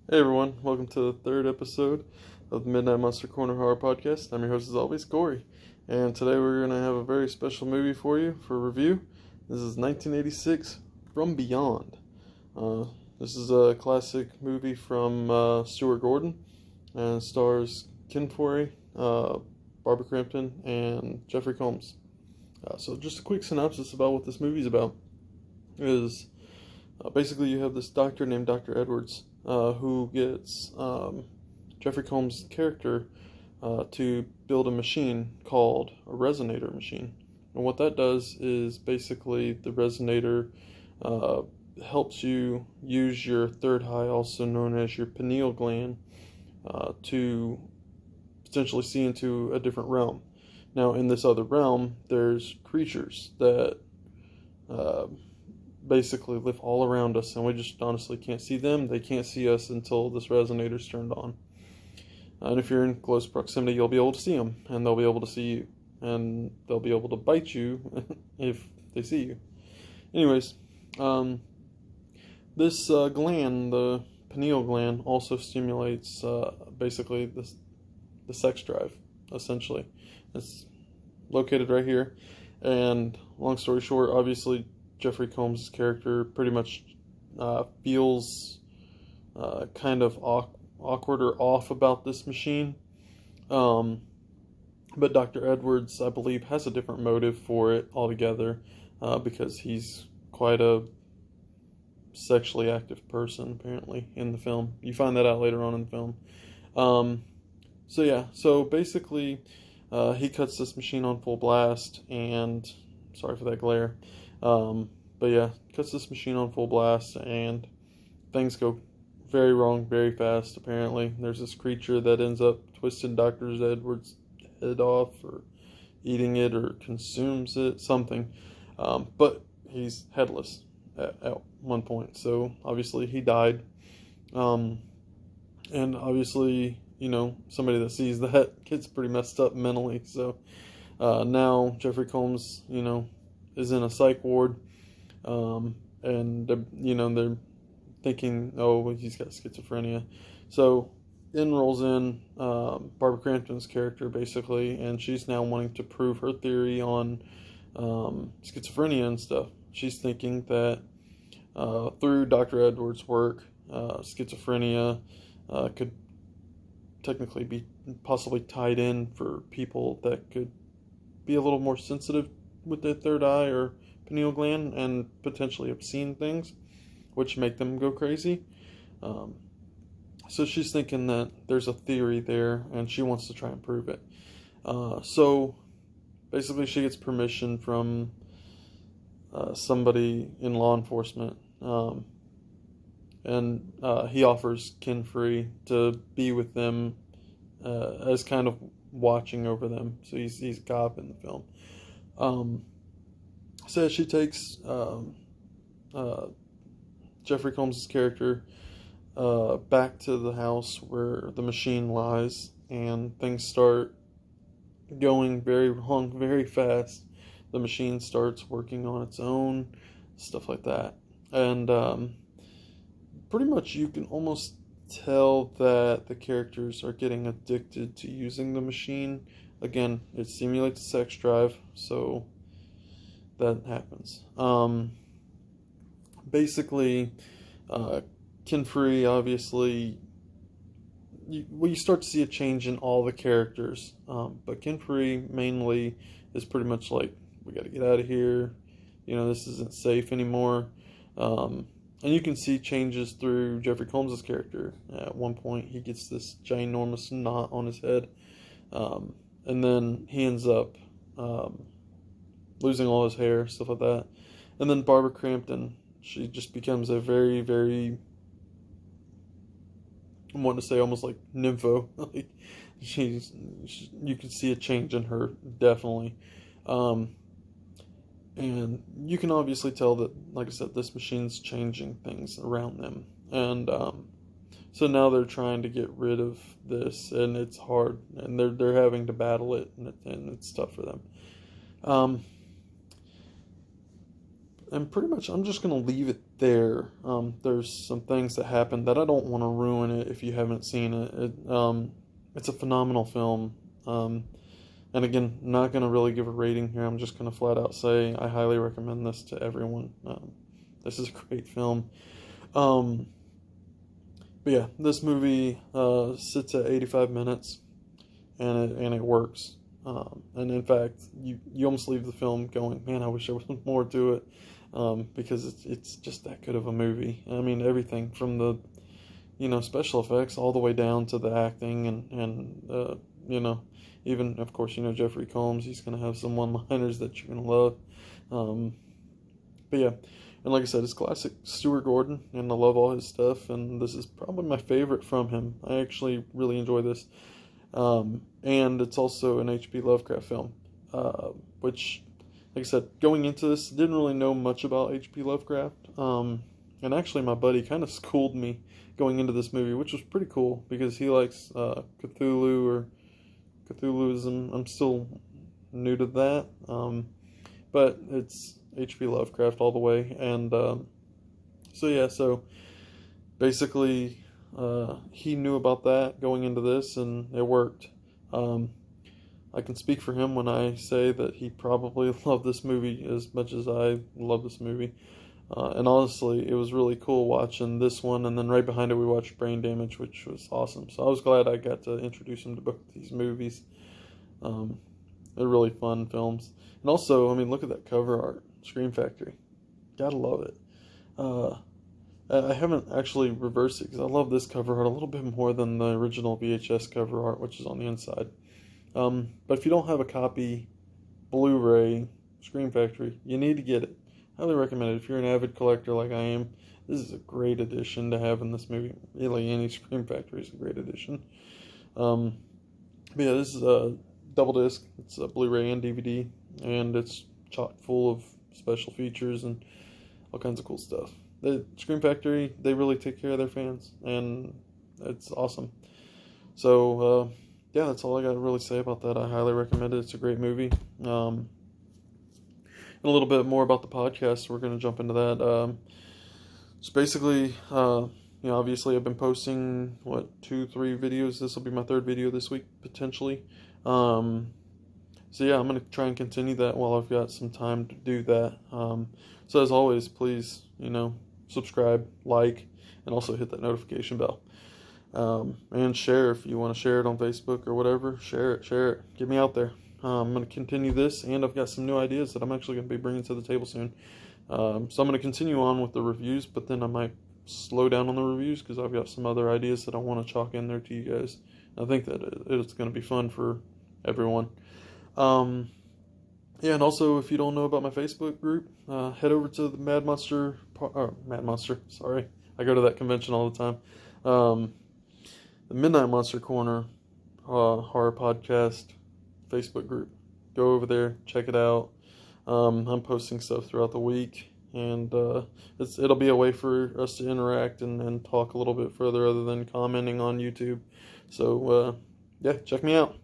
Hey everyone, welcome to the third episode of the Midnight Monster Corner Horror Podcast. I'm your host as always, Corey, and today we're going to have a very special movie for you for review. This is 1986, From Beyond. This is a classic movie from Stuart Gordon, and stars Ken Foree, Barbara Crampton, and Jeffrey Combs. So just a quick synopsis about what this movie's about is basically you have this doctor named Dr. Edwards who gets Jeffrey Combs' character to build a machine called a resonator machine. And what that does is basically the resonator helps you use your third eye, also known as your pineal gland, to potentially see into a different realm. Now, in this other realm, there's creatures that basically live all around us, and we just honestly can't see them. They can't see us until this resonator's turned on. And if you're in close proximity, you'll be able to see them, and they'll be able to see you, and they'll be able to bite you if they see you. Anyways, this gland, the pineal gland, also stimulates basically the sex drive, essentially. It's located right here, and long story short, obviously Jeffrey Combs' character pretty much feels kind of awkward or off about this machine. But Dr. Edwards, I believe, has a different motive for it altogether because he's quite a sexually active person, apparently, in the film. You find that out later on in the film. So basically, he cuts this machine on full blast, and sorry for that glare. Cuts this machine on full blast, and things go very wrong very fast, apparently. There's this creature that ends up twisting Dr. Edwards' head off, or eating it, or consumes it, something. But he's headless at one point, so obviously he died. And obviously, somebody that sees that gets pretty messed up mentally, so now Jeffrey Combs, is in a psych ward, and they're thinking, oh, well, he's got schizophrenia. So in rolls in Barbara Crampton's character, basically, and she's now wanting to prove her theory on schizophrenia and stuff. She's thinking that through Dr. Edwards' work, schizophrenia could technically be possibly tied in for people that could be a little more sensitive with their third eye or pineal gland and potentially obscene things, which make them go crazy. So she's thinking that there's a theory there, and she wants to try and prove it. So basically, she gets permission from somebody in law enforcement, and he offers Ken Foree to be with them as kind of watching over them. So he's a cop in the film. So she takes Jeffrey Combs' character back to the house where the machine lies, and things start going very wrong very fast. The machine starts working on its own, stuff like that. And pretty much you can almost tell that the characters are getting addicted to using the machine. Again, it simulates a sex drive, so that happens. Basically, Ken Foree, obviously, you start to see a change in all the characters, but Ken Foree mainly is pretty much like, we got to get out of here, this isn't safe anymore. And you can see changes through Jeffrey Combs' character. At one point, he gets this ginormous knot on his head, and then he ends up losing all his hair, stuff like that. And then Barbara Crampton, she just becomes a very, very, I'm wanting to say almost like nympho. Like you can see a change in her, definitely. And you can obviously tell that, like I said, this machine's changing things around them. And so now they're trying to get rid of this, and it's hard, and they're having to battle it, and it's tough for them. And pretty much, I'm just gonna leave it there. There's some things that happen that I don't want to ruin it if you haven't seen it. It's a phenomenal film. And again, not gonna really give a rating here. I'm just gonna flat out say I highly recommend this to everyone. This is a great film. Um, but yeah, this movie sits at 85 minutes, and it works. And in fact, you almost leave the film going, man, I wish there was more to it, because it's just that good of a movie. I mean, everything from the special effects all the way down to the acting and even of course Jeffrey Combs. He's gonna have some one-liners that you're gonna love. Um, but yeah, and like I said, it's classic Stuart Gordon, and I love all his stuff. And this is probably my favorite from him. I actually really enjoy this. And it's also an H.P. Lovecraft film, which, like I said, going into this, didn't really know much about H.P. Lovecraft. And actually, my buddy kind of schooled me going into this movie, which was pretty cool because he likes Cthulhu or Cthulhuism. I'm still new to that, but it's H.P. Lovecraft all the way. And so basically, he knew about that going into this, and it worked. I can speak for him when I say that he probably loved this movie as much as I love this movie. And honestly, it was really cool watching this one, and then right behind it we watched Brain Damage, which was awesome. So I was glad I got to introduce him to both these movies. They're really fun films. And also, I mean, look at that cover art. Scream Factory. Gotta love it. I haven't actually reversed it because I love this cover art a little bit more than the original VHS cover art, which is on the inside. But if you don't have a copy, Blu-ray, Scream Factory, you need to get it. Highly recommend it. If you're an avid collector like I am, this is a great addition to have in this movie. Really, any Scream Factory is a great addition. But yeah, this is a double disc. It's a Blu-ray and DVD, and it's chock full of special features and all kinds of cool stuff. The Scream Factory, they really take care of their fans, and it's awesome. So, yeah, that's all I got to really say about that. I highly recommend it. It's a great movie. And a little bit more about the podcast. We're going to jump into that. So basically, obviously I've been posting, 2-3 videos. This will be my third video this week, potentially. So yeah, I'm going to try and continue that while I've got some time to do that. So as always, please, subscribe, like, and also hit that notification bell. And share if you want to share it on Facebook or whatever. Share it. Get me out there. I'm going to continue this, and I've got some new ideas that I'm actually going to be bringing to the table soon. So I'm going to continue on with the reviews, but then I might slow down on the reviews because I've got some other ideas that I want to chalk in there to you guys. I think that it's going to be fun for everyone. Yeah, and also, if you don't know about my Facebook group, head over to the Mad Monster, sorry. I go to that convention all the time. The Midnight Monster Corner horror podcast Facebook group. Go over there, check it out. I'm posting stuff throughout the week, and it'll be a way for us to interact and talk a little bit further other than commenting on YouTube. So, yeah, check me out.